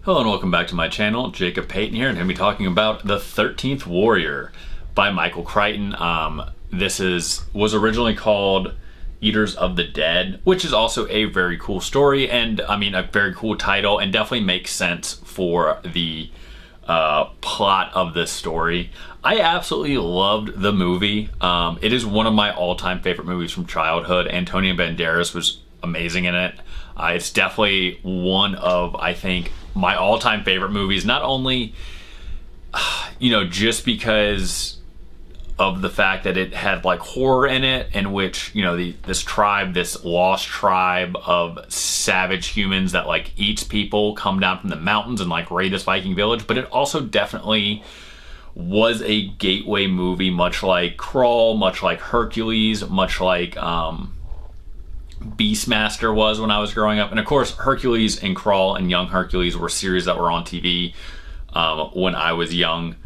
Hello and welcome back to my channel. Jacob Payton here, and I'm going to be talking about The 13th Warrior by Michael Crichton. This was originally called Eaters of the Dead, which is also a very cool story, and I mean a very cool title, and definitely makes sense for the plot of this story. I absolutely loved the movie. It is one of my all-time favorite movies from childhood. Antonio Banderas was amazing in it. It's definitely one of, I think, my all-time favorite movies, not only just because of the fact that it had like horror in it, in which this lost tribe of savage humans that like eats people come down from the mountains and like raid this Viking village, but it also definitely was a gateway movie, much like Crawl, much like Hercules, much like Beastmaster was when I was growing up. And of course, Hercules and Crawl and Young Hercules were series that were on TV when I was young.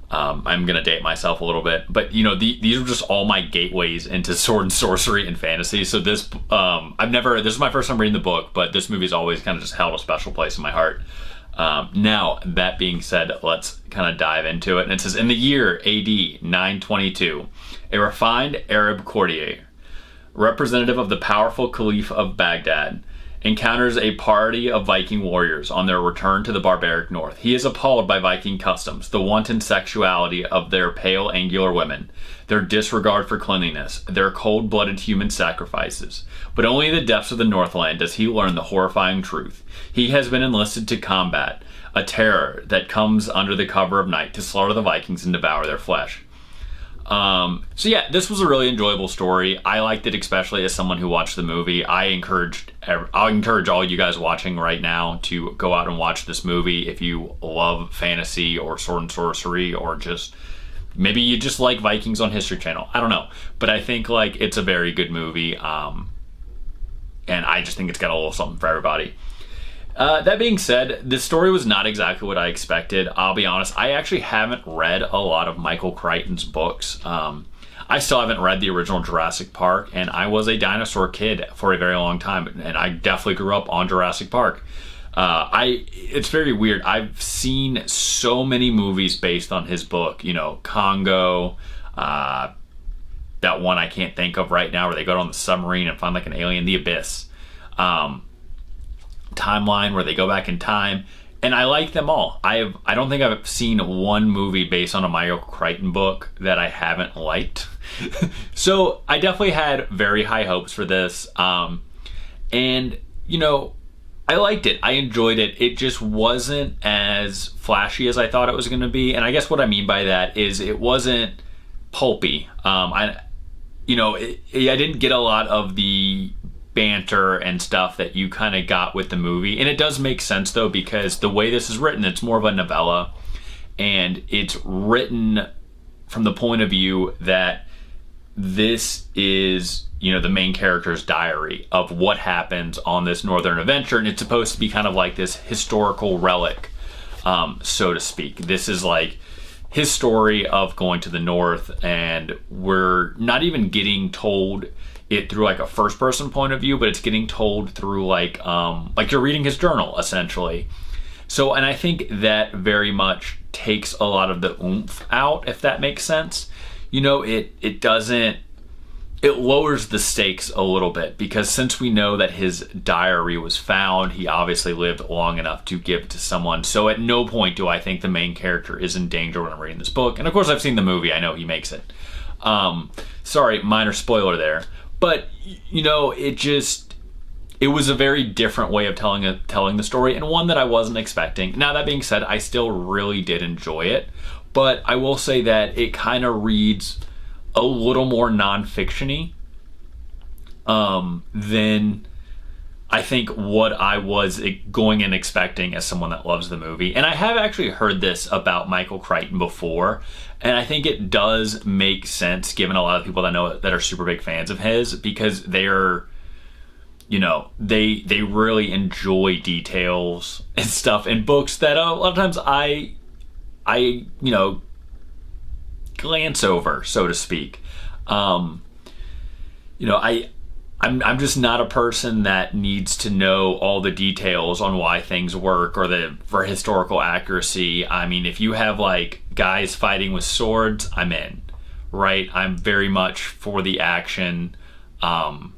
I'm gonna date myself a little bit, but these are just all my gateways into sword and sorcery and fantasy. So this, this is my first time reading the book, but this movie's always kind of just held a special place in my heart. Now, that being said, let's kind of dive into it. And it says, in the year AD 922, a refined Arab courtier, representative of the powerful Caliph of Baghdad, encounters a party of Viking warriors on their return to the barbaric north. He is appalled by Viking customs, the wanton sexuality of their pale, angular women, their disregard for cleanliness, their cold-blooded human sacrifices. But only in the depths of the Northland does he learn the horrifying truth. He has been enlisted to combat, a terror that comes under the cover of night to slaughter the Vikings and devour their flesh. So yeah, this was a really enjoyable story. I liked it, especially as someone who watched the movie. I'll encourage all you guys watching right now to go out and watch this movie if you love fantasy or sword and sorcery, or just maybe you just like Vikings on History Channel. I don't know, but I think like it's a very good movie, and I just think it's got a little something for everybody. That being said, this story was not exactly what I expected. I'll be honest, I actually haven't read a lot of Michael Crichton's books. I still haven't read the original Jurassic Park, and I was a dinosaur kid for a very long time, and I definitely grew up on Jurassic Park. It's very weird. I've seen so many movies based on his book, Congo, that one I can't think of right now where they go on the submarine and find like an alien, The Abyss. Timeline, where they go back in time, and I like them all. I don't think I've seen one movie based on a Michael Crichton book that I haven't liked. So I definitely had very high hopes for this, and I liked it. I enjoyed it. It just wasn't as flashy as I thought it was going to be, and I guess what I mean by that is it wasn't pulpy. I didn't get a lot of the banter and stuff that you kind of got with the movie, and it does make sense though, because the way this is written, it's more of a novella, and it's written from the point of view that this is the main character's diary of what happens on this northern adventure, and it's supposed to be kind of like this historical relic, so to speak. This is like his story of going to the north, and we're not even getting told it through like a first person point of view, but it's getting told through like you're reading his journal essentially. So, and I think that very much takes a lot of the oomph out, if that makes sense. It lowers the stakes a little bit, because since we know that his diary was found, he obviously lived long enough to give to someone. So at no point do I think the main character is in danger when I'm reading this book. And of course I've seen the movie, I know he makes it. Sorry, minor spoiler there. But, it was a very different way of telling the story, and one that I wasn't expecting. Now, that being said, I still really did enjoy it, but I will say that it kind of reads a little more non-fiction-y than I think what I was going and expecting as someone that loves the movie. And I have actually heard this about Michael Crichton before, and I think it does make sense given a lot of people that know that are super big fans of his, because they're, they really enjoy details and stuff in books that a lot of times I glance over, so to speak. I I'm just not a person that needs to know all the details on why things work or for historical accuracy. I mean, if you have like guys fighting with swords, I'm in, right? I'm very much for the action. And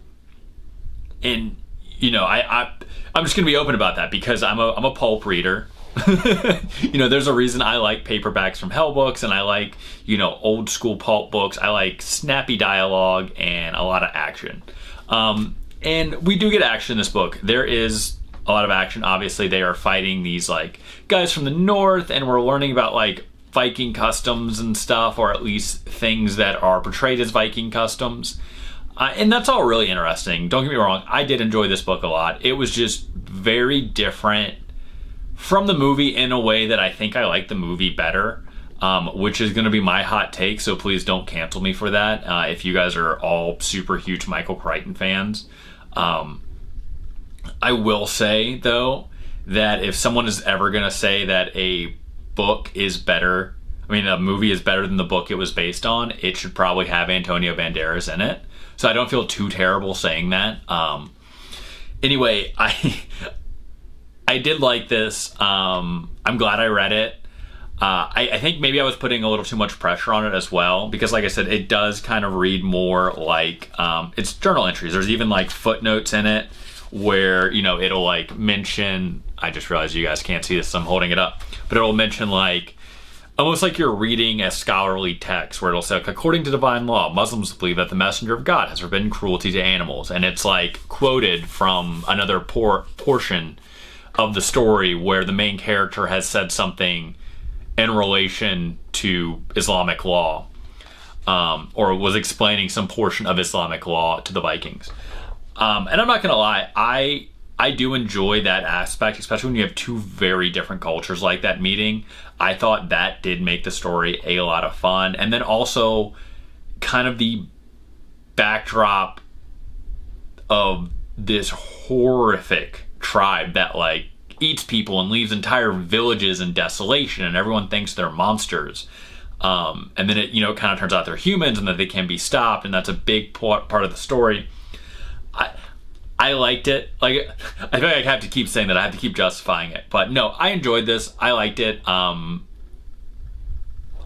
you know, I'm just gonna be open about that because I'm a pulp reader. You know, there's a reason I like paperbacks from Hell books, and I like, you know, old school pulp books. I like snappy dialogue and a lot of action. And we do get action in this book. There is a lot of action. Obviously, they are fighting these like guys from the north, and we're learning about like Viking customs and stuff, or at least things that are portrayed as Viking customs. And that's all really interesting. Don't get me wrong, I did enjoy this book a lot. It was just very different from the movie in a way that I think I like the movie better, which is going to be my hot take, so please don't cancel me for that if you guys are all super huge Michael Crichton fans. I will say, though, that if someone is ever going to say that a book is better, I mean, a movie is better than the book it was based on, it should probably have Antonio Banderas in it. So I don't feel too terrible saying that. Anyway, I did like this. I'm glad I read it. I think maybe I was putting a little too much pressure on it as well, because like I said, it does kind of read more like it's journal entries. There's even like footnotes in it where, you know, it'll like mention, I just realized you guys can't see this, so I'm holding it up, but it'll mention like almost like you're reading a scholarly text where it'll say, like, according to divine law, Muslims believe that the messenger of God has forbidden cruelty to animals. And it's like quoted from another portion of the story where the main character has said something in relation to Islamic law, or was explaining some portion of Islamic law to the Vikings. And I'm not gonna lie, I do enjoy that aspect, especially when you have two very different cultures like that meeting. I thought that did make the story a lot of fun. And then also kind of the backdrop of this horrific tribe that like eats people and leaves entire villages in desolation, and everyone thinks they're monsters. And then it, you know, kind of turns out they're humans and that they can be stopped, and that's a big part of the story. I liked it. Like, I feel like I have to keep saying that. I have to keep justifying it. But no, I enjoyed this. I liked it. I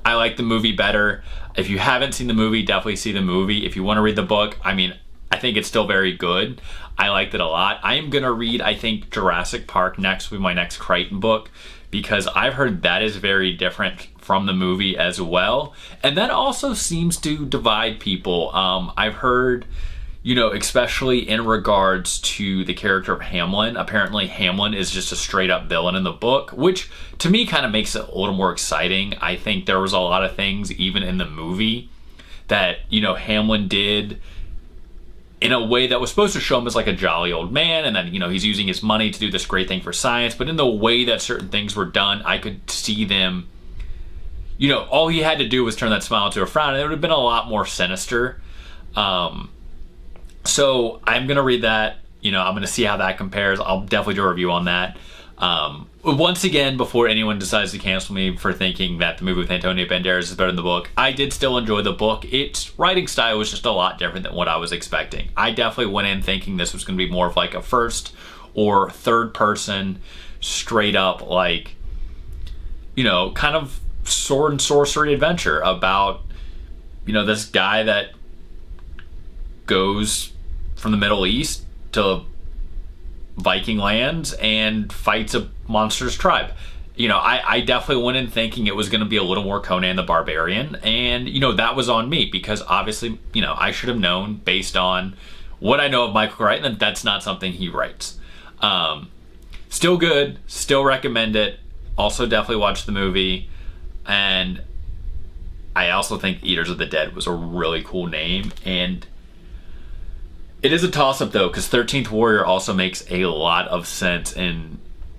like the movie better. If you haven't seen the movie, definitely see the movie. If you want to read the book, I mean, I think it's still very good. I liked it a lot. I am going to read, I think, Jurassic Park next with my next Crichton book, because I've heard that is very different from the movie as well. And that also seems to divide people. I've heard, you know, especially in regards to the character of Hamlin. Apparently Hamlin is just a straight up villain in the book, which to me kind of makes it a little more exciting. I think there was a lot of things even in the movie that, you know, Hamlin did in a way that was supposed to show him as like a jolly old man, and then, you know, he's using his money to do this great thing for science, but in the way that certain things were done, I could see them, you know, all he had to do was turn that smile into a frown, and it would have been a lot more sinister. So I'm going to read that. You know, I'm going to see how that compares. I'll definitely do a review on that. Once again, before anyone decides to cancel me for thinking that the movie with Antonio Banderas is better than the book, I did still enjoy the book. Its writing style was just a lot different than what I was expecting. I definitely went in thinking this was going to be more of like a first or third person, straight up like, you know, kind of sword and sorcery adventure about, you know, this guy that goes from the Middle East to Viking lands and fights a monstrous tribe. You know, I definitely went in thinking it was going to be a little more Conan the Barbarian, and, you know, that was on me, because obviously, you know, I should have known based on what I know of Michael Crichton that that's not something he writes. Still good, still recommend it. Also definitely watch the movie, and I also think Eaters of the Dead was a really cool name, and it is a toss-up though, because 13th Warrior also makes a lot of sense in,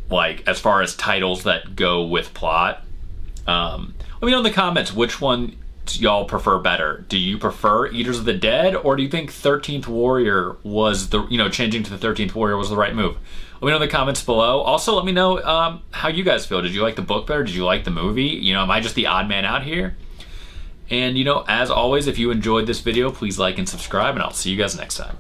like, as far as titles that go with plot. Let me know in the comments which one y'all prefer better. Do you prefer Eaters of the Dead, or do you think 13th Warrior was the, you know, changing to the 13th Warrior was the right move? Let me know in the comments below. Also, let me know how you guys feel. Did you like the book better? Did you like the movie? You know, am I just the odd man out here? And, you know, as always, if you enjoyed this video, please like and subscribe, and I'll see you guys next time.